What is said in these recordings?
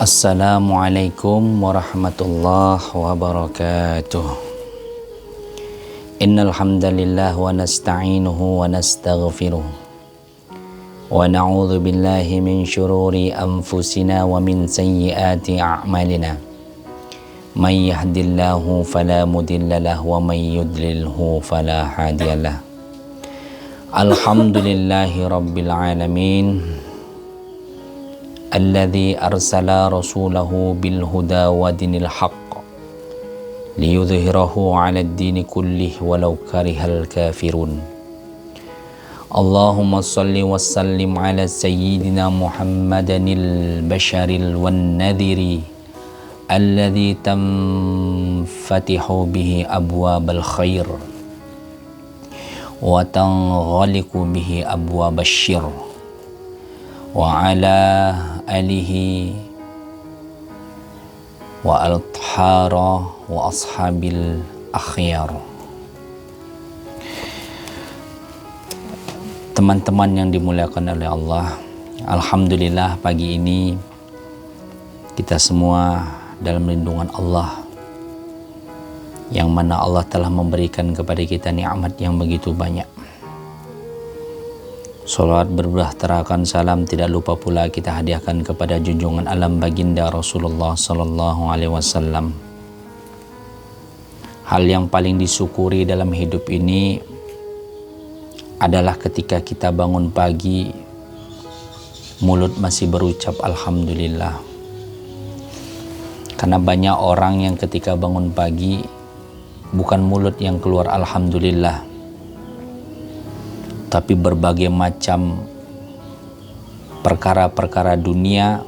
Assalamualaikum warahmatullahi wabarakatuh. Innal hamdalillah wa nasta'inuhu wa nastaghfiruh wa na'udzu billahi min syururi anfusina wa min sayyiati a'malina. May yahdihillahu fala mudilla lahu wa may yudlilhu fala hadiyalah. Alhamdulillahi rabbil alamin. Alladzi arsala rasulahu bil huda wa dinil haqq liyudhhirahu 'alad dini kullih walau karihal kafirun. Allahumma shalli wa sallim ala sayyidina Muhammadanil basharil wan nadhiri alladzi tanfatihu bihi abwabal khair wa tanghaliqu bihi abwabasy syirr wa ala alihi wa al-thara wa ashabil akhyar. Teman-teman yang dimuliakan oleh Allah, alhamdulillah pagi ini kita semua dalam lindungan Allah, yang mana Allah telah memberikan kepada kita nikmat yang begitu banyak. Salawat berbahterakan salam tidak lupa pula kita hadiahkan kepada junjungan alam baginda Rasulullah sallallahu alaihi wasallam. Hal yang paling disyukuri dalam hidup ini adalah ketika kita bangun pagi, mulut masih berucap alhamdulillah. Karena banyak orang yang ketika bangun pagi bukan mulut yang keluar alhamdulillah, tapi berbagai macam perkara-perkara dunia,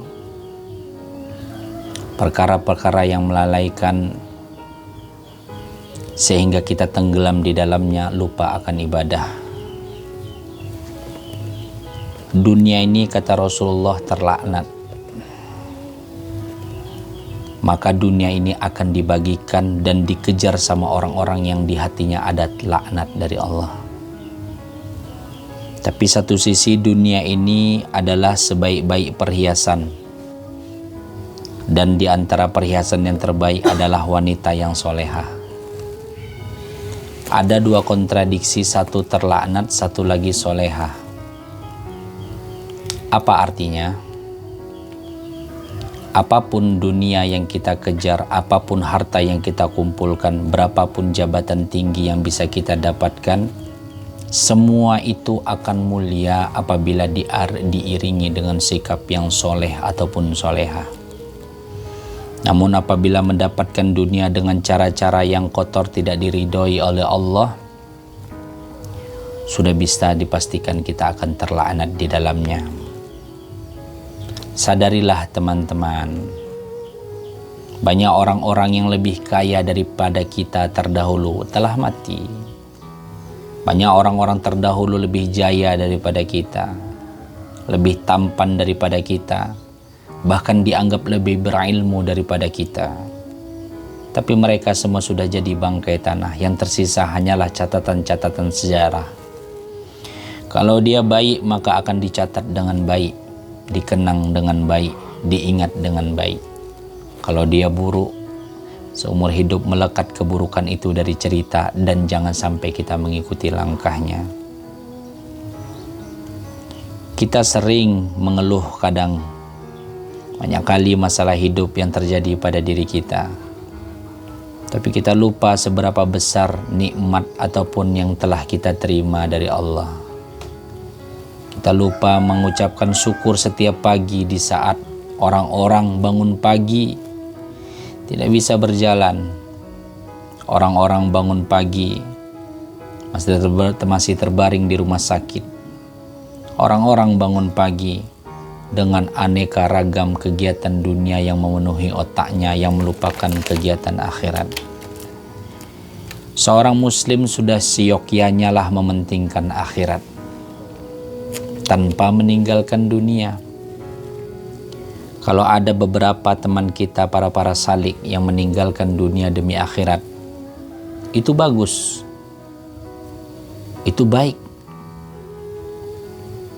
perkara-perkara yang melalaikan sehingga kita tenggelam di dalamnya, lupa akan ibadah. Dunia ini, kata Rasulullah, terlaknat. Maka dunia ini akan dibagikan dan dikejar sama orang-orang yang di hatinya ada laknat dari Allah. Tapi satu sisi dunia ini adalah sebaik-baik perhiasan, dan di antara perhiasan yang terbaik adalah wanita yang solehah. Ada dua kontradiksi, satu terlaknat, satu lagi solehah. Apa artinya? Apapun dunia yang kita kejar, apapun harta yang kita kumpulkan, berapapun jabatan tinggi yang bisa kita dapatkan, semua itu akan mulia apabila diiringi dengan sikap yang soleh ataupun soleha. Namun apabila mendapatkan dunia dengan cara-cara yang kotor, tidak diridhoi oleh Allah, sudah bisa dipastikan kita akan terlaknat di dalamnya. Sadarilah teman-teman, banyak orang-orang yang lebih kaya daripada kita terdahulu telah mati. Banyak orang-orang terdahulu lebih jaya daripada kita, lebih tampan daripada kita, bahkan dianggap lebih berilmu daripada kita. Tapi mereka semua sudah jadi bangkai tanah, yang tersisa hanyalah catatan-catatan sejarah. Kalau dia baik, maka akan dicatat dengan baik, dikenang dengan baik, diingat dengan baik. Kalau dia buruk, seumur hidup melekat keburukan itu dari cerita, dan jangan sampai kita mengikuti langkahnya. Kita sering mengeluh kadang, banyak kali masalah hidup yang terjadi pada diri kita. Tapi kita lupa seberapa besar nikmat ataupun yang telah kita terima dari Allah. Kita lupa mengucapkan syukur setiap pagi di saat orang-orang bangun pagi tidak bisa berjalan. Orang-orang bangun pagi masih terbaring di rumah sakit. Orang-orang bangun pagi dengan aneka ragam kegiatan dunia yang memenuhi otaknya, yang melupakan kegiatan akhirat. Seorang muslim sudah seyogyanya lah mementingkan akhirat tanpa meninggalkan dunia. Kalau ada beberapa teman kita, para salik yang meninggalkan dunia demi akhirat, itu bagus, itu baik.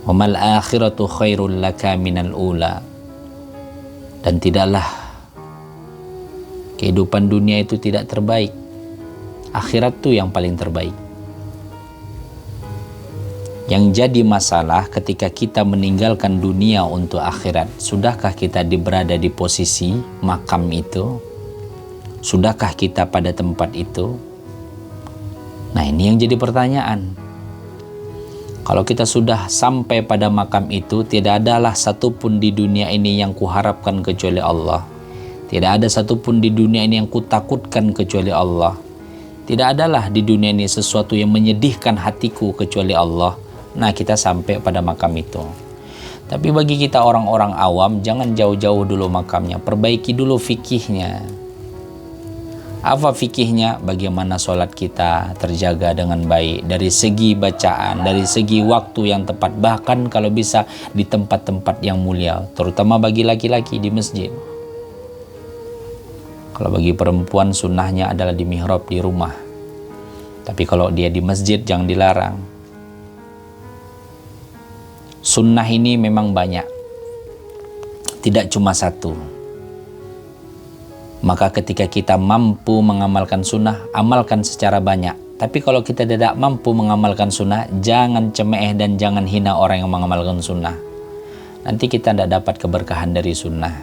Wamal akhiratu khairul laka minal ula. Dan tidaklah kehidupan dunia itu tidak terbaik. Akhirat tuh yang paling terbaik. Yang jadi masalah ketika kita meninggalkan dunia untuk akhirat, sudahkah kita berada di posisi makam itu? Sudahkah kita pada tempat itu? Nah, ini yang jadi pertanyaan. Kalau kita sudah sampai pada makam itu, tidak adalah satupun di dunia ini yang kuharapkan kecuali Allah. Tidak ada satupun di dunia ini yang kutakutkan kecuali Allah. Tidak adalah di dunia ini sesuatu yang menyedihkan hatiku kecuali Allah. Nah, kita sampai pada makam itu. Tapi bagi kita orang-orang awam, jangan jauh-jauh dulu makamnya. Perbaiki dulu fikihnya. Apa fikihnya? Bagaimana sholat kita terjaga dengan baik. Dari segi bacaan, dari segi waktu yang tepat. Bahkan kalau bisa di tempat-tempat yang mulia. Terutama bagi laki-laki di masjid. Kalau bagi perempuan sunnahnya adalah di mihrab di rumah. Tapi kalau dia di masjid jangan dilarang. Sunnah ini memang banyak, tidak cuma satu. Maka ketika kita mampu mengamalkan sunnah, amalkan secara banyak. Tapi kalau kita tidak mampu mengamalkan sunnah, jangan cemeh dan jangan hina orang yang mengamalkan sunnah. Nanti kita tidak dapat keberkahan dari sunnah.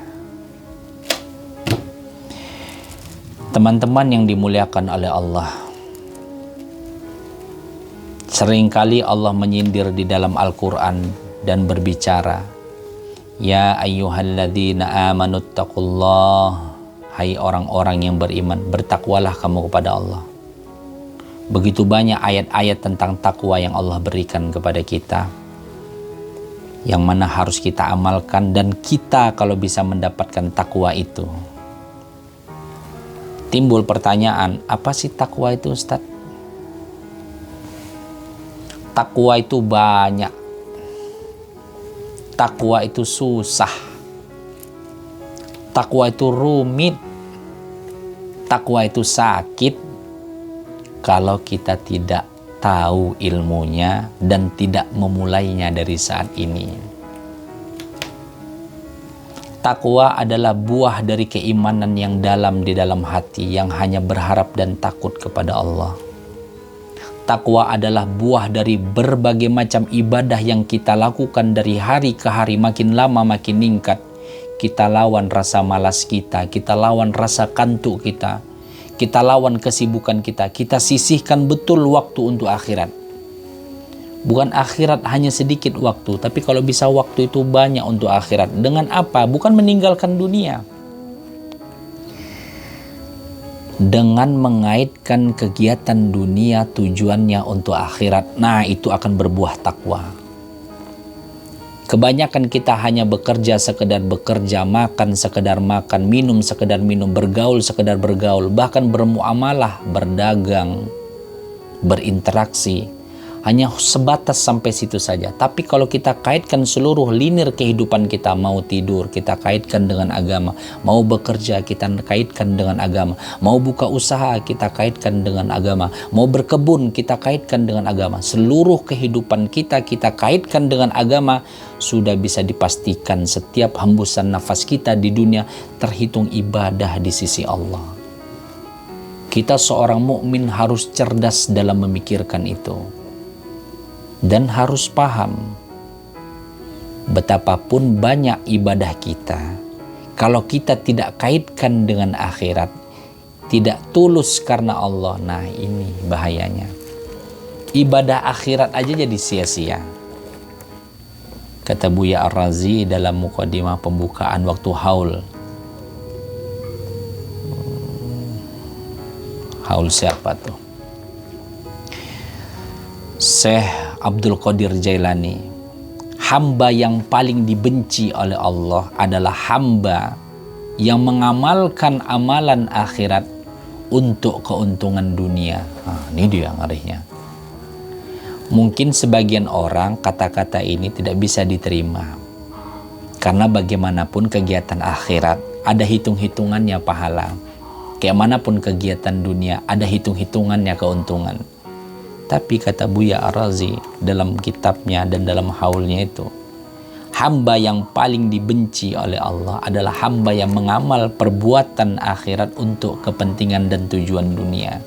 Teman-teman yang dimuliakan oleh Allah, seringkali Allah menyindir di dalam Al-Quran dan berbicara, ya ayyuhalladzina amanuttaqullah, hai orang-orang yang beriman, bertakwalah kamu kepada Allah. Begitu banyak ayat-ayat tentang takwa yang Allah berikan kepada kita, yang mana harus kita amalkan, dan kita kalau bisa mendapatkan takwa itu. Timbul pertanyaan, apa sih takwa itu, Ustaz? Takwa itu banyak. Takwa itu susah. Takwa itu rumit. Takwa itu sakit kalau kita tidak tahu ilmunya dan tidak memulainya dari saat ini. Takwa adalah buah dari keimanan yang dalam di dalam hati, yang hanya berharap dan takut kepada Allah. Takwa adalah buah dari berbagai macam ibadah yang kita lakukan dari hari ke hari, makin lama makin meningkat. Kita lawan rasa malas kita lawan rasa kantuk kita lawan kesibukan kita sisihkan betul waktu untuk akhirat. Bukan akhirat hanya sedikit waktu, tapi kalau bisa waktu itu banyak untuk akhirat. Dengan apa? Bukan meninggalkan dunia. Dengan mengaitkan kegiatan dunia tujuannya untuk akhirat. Nah, itu akan berbuah takwa. Kebanyakan kita hanya bekerja sekedar bekerja, makan sekedar makan, minum sekedar minum, bergaul sekedar bergaul, bahkan bermuamalah, berdagang, berinteraksi, hanya sebatas sampai situ saja. Tapi kalau kita kaitkan seluruh linear kehidupan kita, mau tidur kita kaitkan dengan agama, mau bekerja kita kaitkan dengan agama, mau buka usaha kita kaitkan dengan agama, mau berkebun kita kaitkan dengan agama, seluruh kehidupan kita kaitkan dengan agama, sudah bisa dipastikan setiap hembusan nafas kita di dunia terhitung ibadah di sisi Allah. Kita seorang mukmin harus cerdas dalam memikirkan itu. Dan harus paham, betapapun banyak ibadah kita, kalau kita tidak kaitkan dengan akhirat, tidak tulus karena Allah, nah ini bahayanya. Ibadah akhirat aja jadi sia-sia. Kata Buya Ar-Razi dalam muqaddimah pembukaan waktu haul. Haul siapa tuh? Syekh Abdul Qadir Jailani. Hamba yang paling dibenci oleh Allah adalah hamba yang mengamalkan amalan akhirat untuk keuntungan dunia. Nah, ini dia ngerinya. Mungkin sebagian orang kata-kata ini tidak bisa diterima. Karena bagaimanapun kegiatan akhirat ada hitung-hitungannya pahala. Kayak manapun kegiatan dunia ada hitung-hitungannya keuntungan. Tapi kata Buya Ar-Razi dalam kitabnya dan dalam haulnya itu, Hamba yang paling dibenci oleh Allah adalah hamba yang mengamal perbuatan akhirat untuk kepentingan dan tujuan dunia.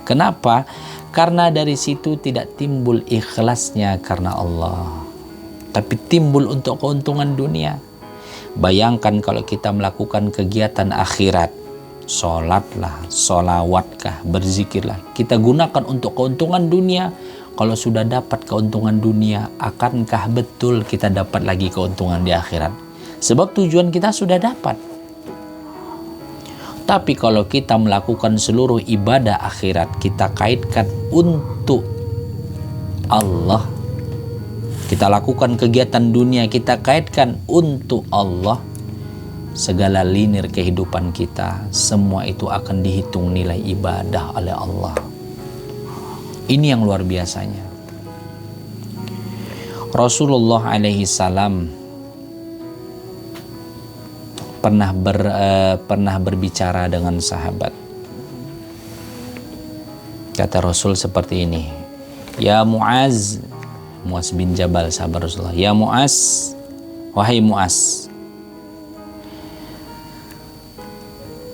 Kenapa? Karena dari situ tidak timbul ikhlasnya karena Allah, tapi timbul untuk keuntungan dunia. Bayangkan kalau kita melakukan kegiatan akhirat, sholatlah, sholawatkah, berzikirlah, kita gunakan untuk keuntungan dunia. Kalau sudah dapat keuntungan dunia, akankah betul kita dapat lagi keuntungan di akhirat? Sebab tujuan kita sudah dapat. Tapi kalau kita melakukan seluruh ibadah akhirat, kita kaitkan untuk Allah. Kita lakukan kegiatan dunia, kita kaitkan untuk Allah. Segala linir kehidupan kita, semua itu akan dihitung nilai ibadah oleh Allah. Ini yang luar biasanya. Rasulullah alaihi salam pernah berbicara dengan sahabat. Kata Rasul seperti ini, ya Muaz bin Jabal, sahabat Rasulullah, ya Muaz, wahai Muaz,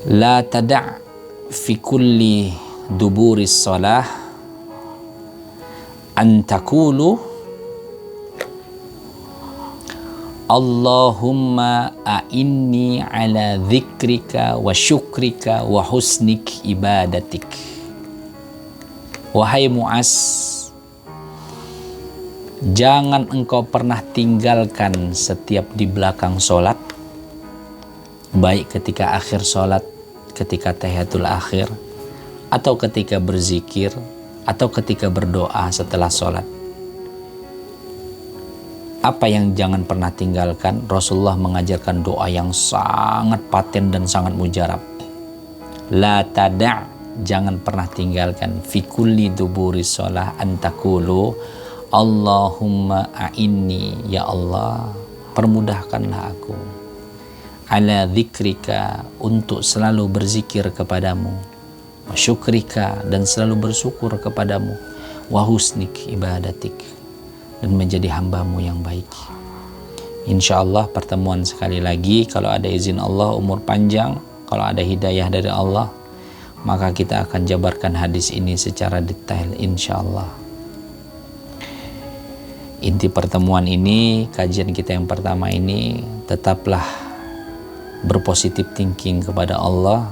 la tada' fi kulli duburis salah an taqulu Allahumma a'inni ala dzikrika wa syukrika wa husnik ibadatik. Wahai Muaz, jangan engkau pernah tinggalkan setiap di belakang sholat, baik ketika akhir sholat, ketika tahiyatul akhir, atau ketika berzikir, atau ketika berdoa setelah sholat. Apa yang jangan pernah tinggalkan? Rasulullah mengajarkan doa yang sangat paten dan sangat mujarab. La tada', jangan pernah tinggalkan, fi kulli duburi sholah antakulu Allahumma a'inni, ya Allah, permudahkanlah aku, ala dzikrika, untuk selalu berzikir kepadamu, wa syukrika, dan selalu bersyukur kepadamu, wa husnik ibadatik, dan menjadi hambamu yang baik. Insya Allah pertemuan sekali lagi, kalau ada izin Allah, umur panjang, kalau ada hidayah dari Allah, maka kita akan jabarkan hadis ini secara detail insya Allah. Inti pertemuan ini, kajian kita yang pertama ini, tetaplah berpositif thinking kepada Allah,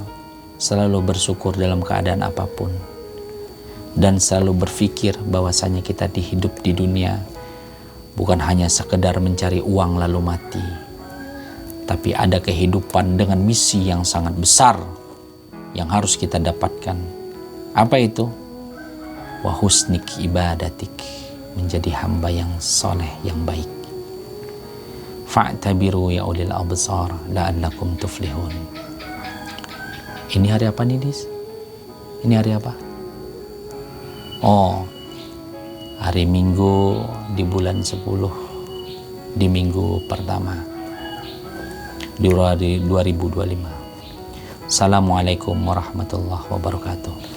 selalu bersyukur dalam keadaan apapun, dan selalu berpikir bahwasanya kita hidup di dunia bukan hanya sekedar mencari uang lalu mati, tapi ada kehidupan dengan misi yang sangat besar yang harus kita dapatkan. Apa itu? Wa husnik ibadatik, menjadi hamba yang soleh, yang baik. Fa'tabiru ya ulil absar la'allakum tuflihun. Ini hari apa nih, Dis? Ini hari apa? Oh, hari Minggu di bulan 10, di minggu pertama di 2025. Assalamualaikum warahmatullahi wabarakatuh.